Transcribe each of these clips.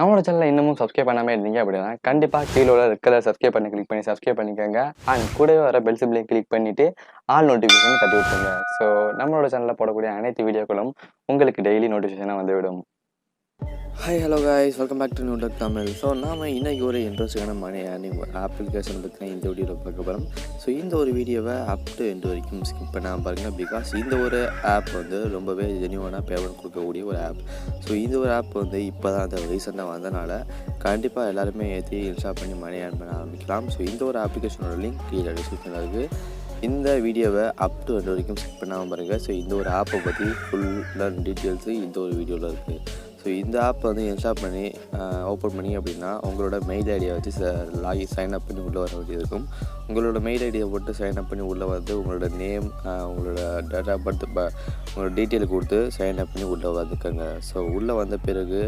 நம்மளோட சேனலை இன்னமும் சப்ஸ்கிரைப் பண்ணாமல் இருந்தீங்க அப்படின்னா கண்டிப்பாக கீழே உள்ள ரெட் கலர் சப்ஸ்கிரைப் பண்ணி கிளிக் பண்ணி சப்ஸ்கிரைப் பண்ணிக்கோங்க. அண்ட் கூடவே வர பெல் சிம்பிளையும் கிளிக் பண்ணிவிட்டு ஆல் நோட்டிஃபிகேஷன் தட்டி விட்டுருங்க. ஸோ நம்மளோட சேனலில் போடக்கூடிய அனைத்து வீடியோக்களும் உங்களுக்கு டெய்லி நோட்டிஃபிகேஷனாக வந்துவிடும். Hi hello guys, welcome back to Rs.1000. So நாம் இன்றைக்கி ஒரு இன்ட்ரெஸ்டிங்கான மணி ஏர்னிங் அப்ளிகேஷன் பற்றி இந்த வீடியோவில் பார்க்க போகிறோம். ஸோ இந்த ஒரு வீடியோவை அப் டு எண்ட் வரைக்கும் ஸ்கிப் பண்ணாமல் பாருங்கள். பிகாஸ் இந்த ஒரு ஆப் வந்து ரொம்பவே ஜென்யூனாக பேமெண்ட் கொடுக்கக்கூடிய ஒரு ஆப். ஸோ இந்த ஒரு ஆப் வந்து இப்போ தான் அந்த ரீசெண்டாக வந்தனால கண்டிப்பாக எல்லாருமே ஏற்றி இன்ஸ்டால் பண்ணி மணி ஏர்ன் பண்ண ஆரம்பிக்கலாம். ஸோ இந்த ஒரு அப்ளிகேஷனோட லிங்க் கீழே டிஸ்கிரிப்ஷனில் இருக்குது. இந்த வீடியோவை அப் டு எண்ட் வரைக்கும் ஸ்கிப் பண்ணாமல் பாருங்கள். ஸோ இந்த ஒரு ஆப்பை பற்றி ஃபுல்லாக டீட்டெயில்ஸு இந்த ஒரு வீடியோவில் இருக்குது. ஸோ இந்த ஆப் வந்து இன்ஸ்டால் பண்ணி ஓப்பன் பண்ணி அப்படின்னா உங்களோட மெயில் ஐடியை வச்சு சைன் அப் பண்ணி உள்ளே வர வேண்டியது இருக்கும். உங்களோட மெயில் ஐடியை போட்டு சைன் அப் பண்ணி உள்ளே வந்து உங்களோட நேம், உங்களோட டேட் ஆஃப் பர்த், உங்களோட டீட்டெயில் கொடுத்து சைன் அப் பண்ணி உள்ளே வந்துக்கோங்க. ஸோ உள்ளே வந்த பிறகு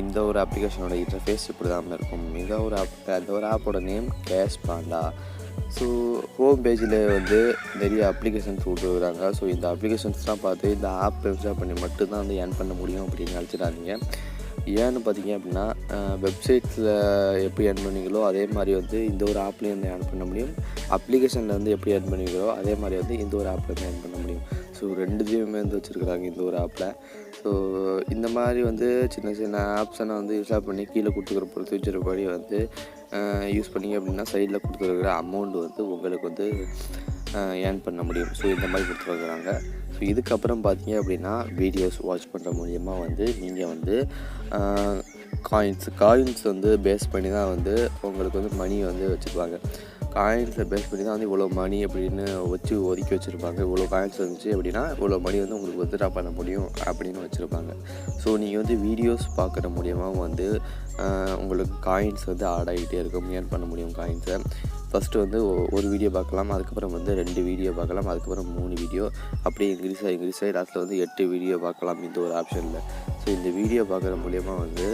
இந்த ஒரு அப்ளிகேஷனோட இன்டர்ஃபேஸ் இப்படி தான் இருக்கும். அந்த ஒரு ஆப்போட name cash Panda. So home பேஜில் வந்து நிறைய அப்ளிகேஷன்ஸ் கொடுத்துருக்குறாங்க. ஸோ இந்த அப்ளிகேஷன்ஸ்லாம் பார்த்து இந்த ஆப் இன்ஸ்டால் பண்ணி மட்டும்தான் வந்து ஏர்ன் பண்ண முடியும் அப்படின்னு நினச்சிடாதீங்க. ஏன்னு பார்த்தீங்க அப்படின்னா வெப்சைட்ஸில் எப்படி ஏர்ன் பண்ணுவீங்களோ அதே மாதிரி வந்து இந்த ஒரு ஆப்லேயும் வந்து ஏர்ன் பண்ண முடியும். அப்ளிகேஷனில் வந்து எப்படி ஏர்ன் பண்ணுவீங்களோ அதே மாதிரி வந்து இந்த ஒரு ஆப்பில் வந்து ஏர்ன் பண்ண முடியும். ஸோ ரெண்டுத்தையுமே வந்து வச்சுருக்குறாங்க இந்த ஒரு ஆப்பில். ஸோ இந்த மாதிரி வந்து சின்ன சின்ன ஆப்ஸெல்லாம் வந்து இன்ஸ்டால் பண்ணி கீழே கொடுத்துக்கிற ப்ரொசீஜர் படி வந்து யூஸ் பண்ணிங்க அப்படின்னா சைடில் கொடுத்துருக்குற அமௌண்ட் வந்து உங்களுக்கு வந்து ஏர்ன் பண்ண முடியும். ஸோ இந்த மாதிரி கொடுத்துருக்குறாங்க. ஸோ இதுக்கப்புறம் பார்த்தீங்க அப்படின்னா வீடியோஸ் வாட்ச் பண்ணுற மூலிமா வந்து நீங்கள் வந்து காயின்ஸ் வந்து பேஸ் பண்ணி தான் வந்து உங்களுக்கு வந்து மணி வந்து வச்சுருப்பாங்க. காயின்ஸை பேஸ் பண்ணி தான் வந்து இவ்வளோ மணி அப்படின்னு வச்சு ஒதுக்கி வச்சுருப்பாங்க. இவ்வளோ காயின்ஸ் வந்துச்சு அப்படின்னா இவ்வளோ மணி வந்து உங்களுக்கு வித்ட்ரா பண்ண முடியும் அப்படின்னு வச்சுருப்பாங்க. ஸோ நீங்கள் வந்து வீடியோஸ் பார்க்குற மூலியமாக வந்து உங்களுக்கு காயின்ஸ் வந்து ஆட் ஆகிட்டே இருக்கும், ஏர்ன் பண்ண முடியும் காயின்ஸை. ஃபஸ்ட்டு வந்து ஒரு வீடியோ பார்க்கலாம், அதுக்கப்புறம் வந்து 2 வீடியோ பார்க்கலாம், அதுக்கப்புறம் 3 வீடியோ, அப்படியே இன்க்ரீஸ் ஆகி லாஸ்ட்டில் வந்து 8 வீடியோ பார்க்கலாம் இந்த ஒரு ஆப்ஷனில். ஸோ இந்த வீடியோ பார்க்குற மூலிமா வந்து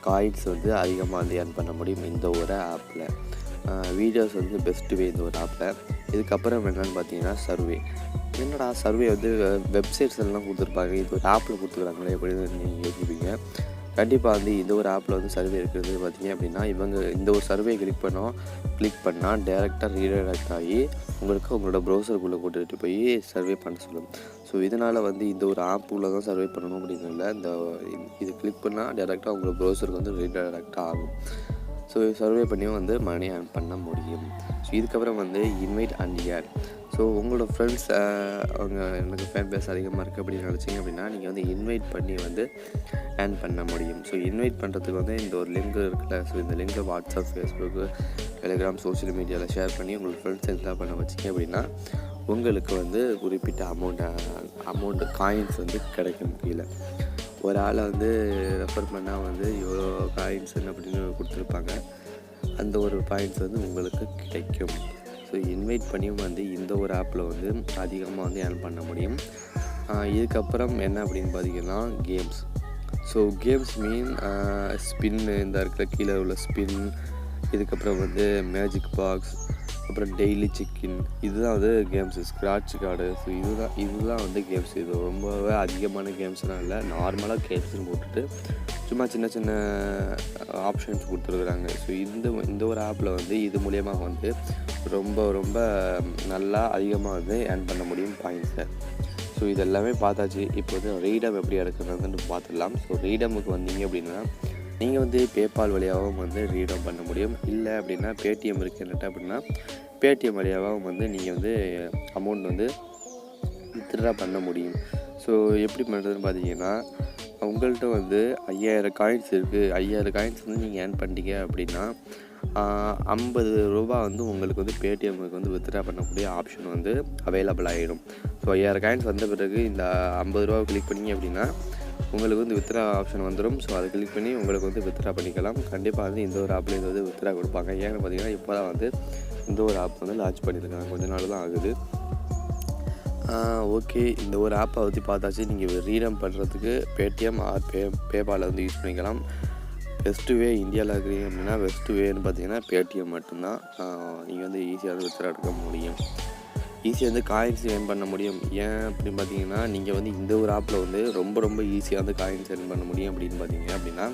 காயின்ஸ் வந்து அதிகமாக வந்து ஏர்ன் பண்ண முடியும் இந்த ஒரு ஆப்பில். வீடியோஸ் வந்து பெஸ்ட்டு வே இந்த ஒரு ஆப்பில். இதுக்கப்புறம் என்னென்னு பார்த்தீங்கன்னா என்னடா சர்வே வந்து வெப்சைட்ஸ் எல்லாம் கொடுத்துருப்பாங்க, இது ஒரு ஆப்பில் கொடுத்துருக்காங்களே அப்படின்னு நீங்கள் யோசிப்பீங்க. கண்டிப்பாக வந்து இந்த ஒரு ஆப்பில் வந்து சர்வே இருக்கிறது பார்த்தீங்க அப்படின்னா இந்த ஒரு சர்வே கிளிக் பண்ணால் டேரெக்டாக ரீடைரக்ட் ஆகி உங்களோட ப்ரௌசருக்குள்ளே கூட்டிகிட்டு போய் சர்வே பண்ண சொல்லும். ஸோ இதனால் வந்து இந்த ஒரு ஆப்புக்குள்ளே தான் சர்வே பண்ணணும் அப்படின்னு இல்லை, இது கிளிக் பண்ணால் டேரெக்டாக உங்களோட ப்ரௌசருக்கு வந்து ரீடைரக்ட் ஆகும். ஸோ சர்வே பண்ணியும் வந்து மணி ஏர்ன் பண்ண முடியும். ஸோ இதுக்கப்புறம் வந்து இன்வைட் அண்ட் ஏர்ன். ஸோ உங்களோட ஃப்ரெண்ட்ஸ் அவங்க எனக்கு ஃபேன் பேஸ் அதிகமாக இருக்குது அப்படின்னு நினச்சிங்க அப்படின்னா நீங்கள் வந்து இன்வைட் பண்ணி வந்து ஏர்ன் பண்ண முடியும். ஸோ இன்வைட் பண்ணுறதுக்கு வந்து இந்த ஒரு லிங்க் இருக்குல்ல, ஸோ இந்த லிங்கை வாட்ஸ்அப், ஃபேஸ்புக்கு, டெலிகிராம், சோஷியல் மீடியாவில் ஷேர் பண்ணி உங்களோட ஃப்ரெண்ட்ஸ் இன்ஸ்டால் பண்ண வச்சிங்க அப்படின்னா உங்களுக்கு வந்து குறிப்பிட்ட அமௌண்ட்டு காயின்ஸ் வந்து கிடைக்கும். கீழே ஒரு ஆளை வந்து ரெஃபர் பண்ணால் வந்து எவ்வளோ காயின்ஸ் அப்படின்னு கொடுத்துருப்பாங்க, அந்த ஒரு பாயிண்ட்ஸ் வந்து உங்களுக்கு கிடைக்கும். ஸோ இன்வைட் பண்ணியும் வந்து இந்த ஒரு ஆப்பில் வந்து அதிகமாக வந்து ஏர்ன் பண்ண முடியும். இதுக்கப்புறம் என்ன அப்படின்னு பார்த்தீங்கன்னா கேம்ஸ். ஸோ கேம்ஸ் மீன் ஸ்பின்னு, இந்த இருக்கிற கீழே உள்ள ஸ்பின், இதுக்கப்புறம் வந்து மேஜிக் பாக்ஸ், அப்புறம் டெய்லி செக்கின், இதுதான் வந்து கேம்ஸு. Scratch card. ஸோ இதுதான் வந்து கேம்ஸ். இது ரொம்பவே அதிகமான கேம்ஸ்லாம் இல்லை, நார்மலாக கேம்ஸ்னு போட்டுட்டு சும்மா சின்ன சின்ன ஆப்ஷன்ஸ் கொடுத்துருக்குறாங்க. ஸோ இந்த ஒரு ஆப்பில் வந்து இது மூலியமாக வந்து ரொம்ப நல்லா அதிகமாக வந்து ஏர்ன் பண்ண முடியும் பாயிண்ட்ஸை. ஸோ இதெல்லாமே பார்த்தாச்சு. இப்போ வந்து ரீடம் எப்படி எடுக்கிறதுன்னு பார்த்துடலாம். ஸோ ரீடமுக்கு வந்தீங்க அப்படின்னா நீங்கள் வந்து பேபால் வழியாகவும் வந்து ரீடம் பண்ண முடியும். இல்லை அப்படின்னா பேடிஎம் இருக்குன்னுட்டு அப்படின்னா பேடிஎம் வழியாகவும் வந்து நீங்கள் வந்து அமௌண்ட் வந்து வித்ட்ரா பண்ண முடியும். ஸோ எப்படி பண்ணுறதுன்னு பார்த்தீங்கன்னா உங்கள்கிட்ட வந்து 5000 காயின்ஸ் இருக்குது. 5000 காயின்ஸ் வந்து நீங்கள் ஏர்ன் பண்ணிட்டீங்க அப்படின்னா 50 ரூபா வந்து உங்களுக்கு வந்து பேடிஎம்முக்கு வந்து வித்ட்ரா பண்ணக்கூடிய ஆப்ஷன் வந்து அவைலபிள் ஆகிடும். ஸோ 5000 காயின்ஸ் வந்த பிறகு இந்த 50 ரூபா கிளிக் பண்ணிங்க அப்படின்னா உங்களுக்கு வந்து வித்ட்ரா ஆப்ஷன் வந்துடும். ஸோ அதை கிளிக் பண்ணி உங்களுக்கு வந்து வித்ட்ரா பண்ணிக்கலாம். கண்டிப்பாக வந்து இந்த ஒரு ஆப்பில் இது வந்து வித்ட்ரா கொடுப்பாங்க. ஏன்னு பார்த்தீங்கன்னா இப்போ தான் வந்து இந்த ஒரு ஆப் வந்து லான்ச் பண்ணியிருக்காங்க, கொஞ்ச நாள் தான் ஆகுது. ஓகே, இந்த ஒரு ஆப்பை பற்றி பார்த்தாச்சு. நீங்கள் ரீடம் பண்ணுறதுக்கு பேடிஎம் ஆர் பேபாலை வந்து யூஸ் பண்ணிக்கலாம். பெஸ்ட்டு வே இந்தியாவில் இருக்கிறீங்க அப்படின்னா பெஸ்ட்டு வேன்னு பார்த்தீங்கன்னா பேடிஎம் மட்டும்தான். நீங்கள் வந்து ஈஸியாக வந்து வித்ட்ரா எடுக்க முடியும், ஈஸியாக வந்து காயின்ஸ் ஏர்ன் பண்ண முடியும். ஏன் அப்படின்னு பார்த்தீங்கன்னா நீங்கள் வந்து இந்த ஒரு ஆப்பில் வந்து ரொம்ப ஈஸியாக வந்து காயின்ஸ் ஏர்ன் பண்ண முடியும் அப்படின்னு பார்த்தீங்க அப்படின்னா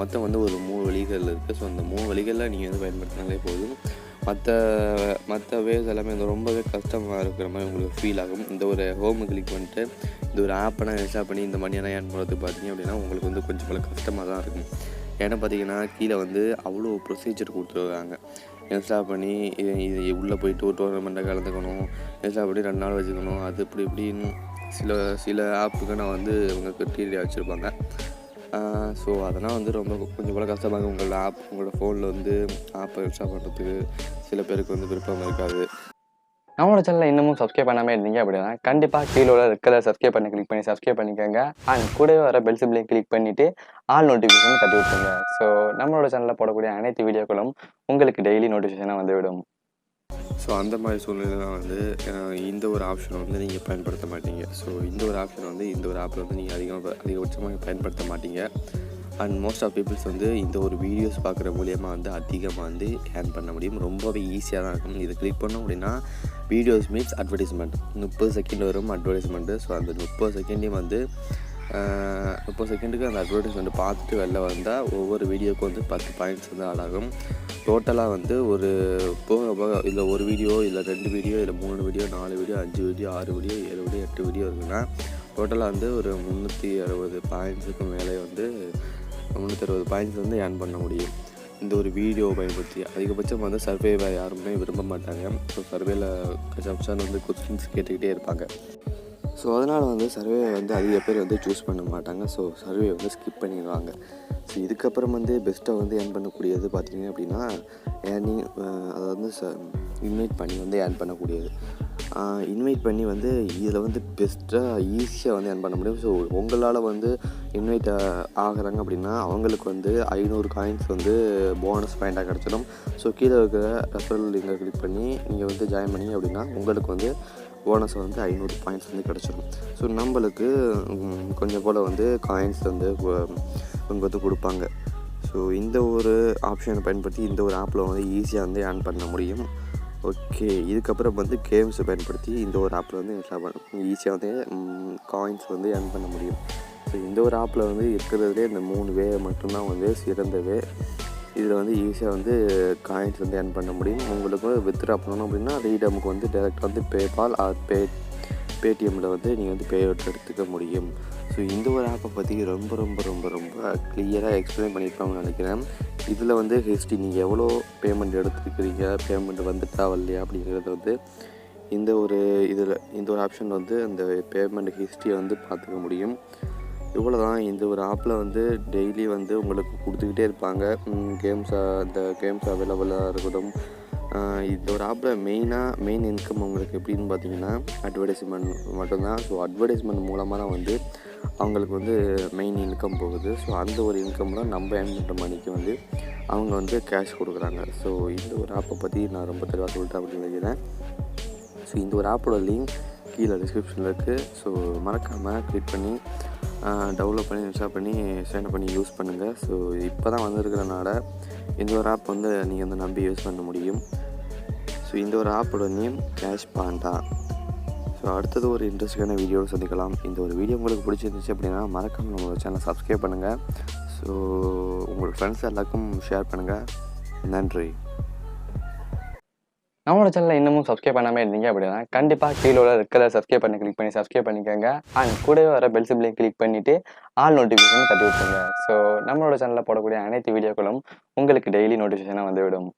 மொத்தம் வந்து ஒரு 3 வழிகள் இருக்குது. ஸோ அந்த 3 வழிகளில் நீங்கள் வந்து பயன்படுத்தினாலே போதும். மற்ற வேஸ் எல்லாமே வந்து ரொம்பவே கஷ்டமாக இருக்கிற மாதிரி உங்களுக்கு ஃபீல் ஆகும். இந்த ஒரு ஹோமை கிளிக் பண்ணிட்டு இந்த ஒரு ஆப்பெல்லாம் இன்ஸ்டால் பண்ணி இந்த மணியெல்லாம் ஏர்ன் பண்ணுறது பார்த்தீங்க அப்படின்னா உங்களுக்கு வந்து கொஞ்சம் போல கஷ்டமாக தான் இருக்கும். ஏன்னா பார்த்தீங்கன்னா கீழே வந்து அவ்வளோ ப்ரொசீஜர் கொடுத்துருக்காங்க. இன்ஸ்டால் பண்ணி இது உள்ளே போயிட்டு ஒரு டோர்னமெண்ட்டை கலந்துக்கணும், இன்ஸ்டால் பண்ணி 2 நாள் வச்சுக்கணும், அது இப்படின்னு சில ஆப்புக்கு நான் வந்து இவங்க கிட்டே வச்சுருப்பாங்க. ஸோ அதெல்லாம் வந்து ரொம்ப கொஞ்சம் போல கஷ்டமாக உங்களோட ஃபோனில் வந்து ஆப்பை இன்ஸ்டால் பண்ணுறதுக்கு சில பேருக்கு வந்து விருப்பம் இருக்காது. நம்மளோட சேனலை இன்னமும் சப்ஸ்கிரைப் பண்ணாமல் இருந்தீங்க அப்படின்னா கண்டிப்பாக கீழே உள்ள ரெட் கலர் சப்ஸ்கிரைப் பண்ணி கிளிக் பண்ணி சப்ஸ்கிரைப் பண்ணிக்கோங்க. அண்ட் கூடவே வர பெல் சிம்பிளையும் கிளிக் பண்ணிவிட்டு ஆல் நோட்டிஃபிகேஷன் தட்டி விட்டுருங்க. ஸோ நம்மளோட சேனலில் போடக்கூடிய அனைத்து வீடியோக்களும் உங்களுக்கு டெய்லி நோட்டிஃபிகேஷனாக வந்துவிடும். ஸோ அந்த மாதிரி சூழ்நிலைலாம் வந்து இந்த ஒரு ஆப்ஷனை வந்து நீங்கள் பயன்படுத்த மாட்டீங்க. ஸோ இந்த ஒரு ஆப்ஷன் வந்து இந்த ஒரு ஆப்பில் வந்து நீங்கள் அதிகபட்சமாக பயன்படுத்த மாட்டீங்க. அண்ட் மோஸ்ட் ஆஃப் பீப்புள்ஸ் வந்து இந்த ஒரு வீடியோஸ் பார்க்குற மூலியமாக வந்து அதிகமாக வந்து ஏர்ன் பண்ண முடியும். ரொம்பவே ஈஸியாக தான் இருக்கும். இதை கிளிக் பண்ணோம் அப்படின்னா வீடியோஸ் மீன்ஸ் அட்வர்டைஸ்மெண்ட் 30 செகண்ட் வரும் அட்வர்டைஸ்மெண்ட்டு. ஸோ அந்த 30 செகண்டையும் வந்து 30 செகண்டுக்கு அந்த அட்வர்டைஸ்மெண்ட் பார்த்துட்டு வெளில வந்தால் ஒவ்வொரு வீடியோவுக்கும் வந்து 10 பாயிண்ட்ஸ் வந்து ஆட் ஆகும். டோட்டலாக வந்து ஒரு போக இதில் ஒரு வீடியோ இல்லை 2 வீடியோ இல்லை 3 video 4 video 5 video 6 video 7 video 8 video இருக்குன்னா டோட்டலாக வந்து ஒரு 360 பாயிண்ட்ஸுக்கு மேலே வந்து 360 பாயிண்ட்ஸ் வந்து ஏர்ன் பண்ண முடியும் இந்த ஒரு வீடியோவை பயன்படுத்தி. அதிகபட்சம் வந்து சர்வேவை யாருமே விரும்ப மாட்டாங்க. ஸோ சர்வேல கஷ்டம் வந்து கொஸ்டின்ஸ் கேட்டுக்கிட்டே இருப்பாங்க. ஸோ அதனால் வந்து சர்வே வந்து அதிக பேர் வந்து சூஸ் பண்ண மாட்டாங்க. ஸோ சர்வே வந்து ஸ்கிப் பண்ணிடுவாங்க. ஸோ இதுக்கப்புறம் வந்து பெஸ்ட்டாக வந்து ஏர்ன் பண்ணக்கூடியது பார்த்திங்க அப்படின்னா ஏர்னிங், அதாவது இன்வைட் பண்ணி வந்து ஏர்ன் பண்ணக்கூடியது. இன்வைட் பண்ணி வந்து இதில் வந்து பெஸ்ட்டாக ஈஸியாக வந்து ஏர்ன் பண்ண முடியும். ஸோ உங்களால் வந்து இன்வைட் ஆகிறாங்க அப்படின்னா அவங்களுக்கு வந்து 500 காயின்ஸ் வந்து போனஸ் பாயிண்ட்டாக கிடச்சிடும். ஸோ கீழே இருக்கிற ரெஃபரல் லிங்கை கிளிக் பண்ணி நீங்கள் வந்து ஜாயின் பண்ணி அப்படின்னா உங்களுக்கு வந்து போனஸ் வந்து 500 பாயிண்ட்ஸ் வந்து கிடச்சிடும். ஸோ நம்மளுக்கு கொஞ்சம் போல் வந்து காயின்ஸ் வந்து இவங்க வந்து கொடுப்பாங்க. ஸோ இந்த ஒரு ஆப்ஷனை பயன்படுத்தி இந்த ஒரு ஆப்பில் வந்து ஈஸியாக வந்து ஏர்ன் பண்ண முடியும். ஓகே, இதுக்கப்புறம் வந்து கேம்ஸை பயன்படுத்தி இந்த ஒரு ஆப்பில் வந்து ஈஸியாக வந்து காயின்ஸ் வந்து ஏர்ன் பண்ண முடியும். ஸோ இந்த ஒரு ஆப்பில் வந்து இருக்கிறதுலே இந்த 3 வே மட்டும்தான் வந்து சிறந்த வே. இதில் வந்து ஈஸியாக வந்து காயின்ஸ் வந்து ஏர்ன் பண்ண முடியும். உங்களுக்கு வித்ட்ரா பண்ணணும் அப்படின்னா ரீடமுக்கு வந்து டேரெக்டாக வந்து பேபால் ஆர் பேடிஎம்மில் வந்து நீங்கள் வந்து பே அவுட் எடுத்துக்க முடியும். ஸோ இந்த ஒரு ஆப்பை பற்றி ரொம்ப ரொம்ப ரொம்ப ரொம்ப கிளியராக எக்ஸ்பிளைன் பண்ணியிருப்பாங்கன்னு நினைக்கிறேன். இதில் வந்து ஹிஸ்ட்ரி நீங்கள் எவ்வளோ பேமெண்ட் எடுத்துருக்கிறீங்க, பேமெண்ட் வந்துட்டா வரலையா அப்படிங்கிறத வந்து இந்த ஒரு ஆப்ஷன் வந்து அந்த பேமெண்ட் ஹிஸ்ட்ரியை வந்து பார்த்துக்க முடியும். இவ்வளோ தான். இந்த ஒரு ஆப்பில் வந்து டெய்லி வந்து உங்களுக்கு கொடுத்துக்கிட்டே இருப்பாங்க கேம்ஸ் அவைலபிளாக இருக்கட்டும். இந்த ஒரு ஆப்பில் மெயின் இன்கம் உங்களுக்கு எப்படின்னு பார்த்தீங்கன்னா அட்வர்டைஸ்மெண்ட் மட்டும்தான். ஸோ அட்வர்டைஸ்மெண்ட் மூலமாக தான் வந்து அவங்களுக்கு வந்து மெயின் இன்கம் போகுது. ஸோ அந்த ஒரு இன்கமில் நம்ம ஏர்ன் பண்ணுற மணிக்கு வந்து அவங்க வந்து கேஷ் கொடுக்குறாங்க. ஸோ இந்த ஒரு ஆப்பை பற்றி நான் ரொம்ப தெளிவாக சொல்லிட்டேன் அப்படின்னு நினைக்கிறேன். ஸோ இந்த ஒரு ஆப்போட லிங்க் கீழே டிஸ்கிரிப்ஷனில் இருக்குது. ஸோ மறக்காமல் கிளிக் பண்ணி டவுன்லோட் பண்ணி இன்ஸ்டால் பண்ணி சைன் பண்ணி யூஸ் பண்ணுங்கள். ஸோ இப்போ தான் வந்திருக்கிறனால இந்த ஒரு ஆப் வந்து நீங்கள் வந்து நம்பி யூஸ் பண்ண முடியும். ஸோ இந்த ஒரு ஆப்போட நேம் கேஷ் பாண்டா. ஸோ அடுத்தது ஒரு இன்ட்ரெஸ்டிங்கான வீடியோவில் சந்திக்கலாம். இந்த ஒரு வீடியோ உங்களுக்கு பிடிச்சிருந்துச்சு அப்படின்னா மறக்காமல் நம்மளோட சேனலை சப்ஸ்கிரைப் பண்ணுங்கள். ஸோ உங்களோட ஃப்ரெண்ட்ஸ் எல்லாருக்கும் ஷேர் பண்ணுங்கள். நன்றி. நம்மளோட சேனலை இன்னமும் சப்ஸ்கிரைப் பண்ணாமல் இருந்தீங்க அப்படின்னா கண்டிப்பாக கீழே உள்ள ரெட் கலர் சப்ஸ்கிரைப் பண்ணி கிளிக் பண்ணி சப்ஸ்கிரைப் பண்ணிக்கோங்க. அண்ட் கூடவே வர பெல் சிம்பிளையும் கிளிக் பண்ணிவிட்டு ஆல் நோட்டிஃபிகேஷன் தட்டி விட்டுருங்க. ஸோ நம்மளோட சேனலில் போடக்கூடிய அனைத்து வீடியோக்களும் உங்களுக்கு டெய்லி நோட்டிஃபிகேஷனாக வந்துவிடும்.